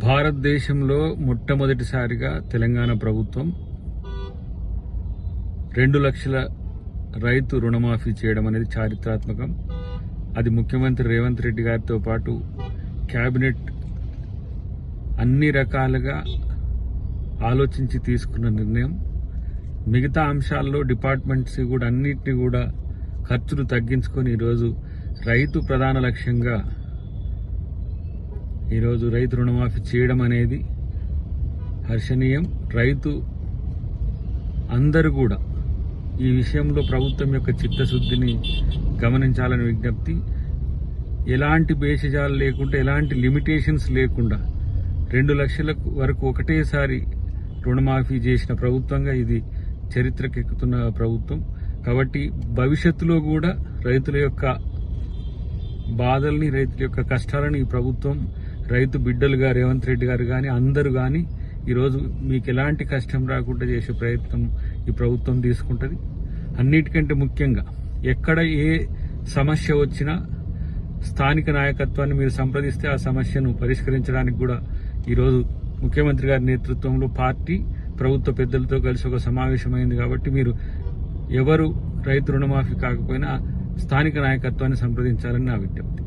భారతదేశంలో మొట్టమొదటిసారిగా తెలంగాణ ప్రభుత్వం 2 లక్షల రైతు రుణమాఫీ చేయడం అనేది చారిత్రాత్మకం. అది ముఖ్యమంత్రి రేవంత్ రెడ్డి గారితో పాటు కేబినెట్ అన్ని రకాలుగా ఆలోచించి తీసుకున్న నిర్ణయం. మిగతా అంశాల్లో డిపార్ట్మెంట్స్ కూడా అన్నిటిని కూడా ఖర్చులు తగ్గించుకొని ఈరోజు రైతు ప్రధాన లక్ష్యంగా ఈరోజు రైతు రుణమాఫీ చేయడం అనేది హర్షణీయం. రైతు అందరూ కూడా ఈ విషయంలో ప్రభుత్వం యొక్క చిత్తశుద్ధిని గమనించాలని విజ్ఞప్తి. ఎలాంటి భేషజాలు లేకుండా, ఎలాంటి లిమిటేషన్స్ లేకుండా 2 లక్షల వరకు ఒకటేసారి రుణమాఫీ చేసిన ప్రభుత్వంగా ఇది చరిత్రకెక్కుతున్న ప్రభుత్వం. కాబట్టి భవిష్యత్తులో కూడా రైతుల యొక్క బాధల్ని, రైతుల యొక్క కష్టాలను ఈ ప్రభుత్వం, రైతు బిడ్డలుగా రేవంత్ రెడ్డి గారు కానీ అందరూ కానీ ఈరోజు మీకు ఎలాంటి కష్టం రాకుండా చేసే ప్రయత్నం ఈ ప్రభుత్వం తీసుకుంటుంది. అన్నిటికంటే ముఖ్యంగా ఎక్కడ ఏ సమస్య వచ్చినా స్థానిక నాయకత్వాన్ని మీరు సంప్రదిస్తే ఆ సమస్యను పరిష్కరించడానికి కూడా ఈరోజు ముఖ్యమంత్రి గారి నేతృత్వంలో పార్టీ ప్రభుత్వ పెద్దలతో కలిసి ఒక సమావేశమైంది. కాబట్టి మీరు ఎవరు రైతు రుణమాఫీ కాకపోయినా స్థానిక నాయకత్వాన్ని సంప్రదించాలని నా విజ్ఞప్తి.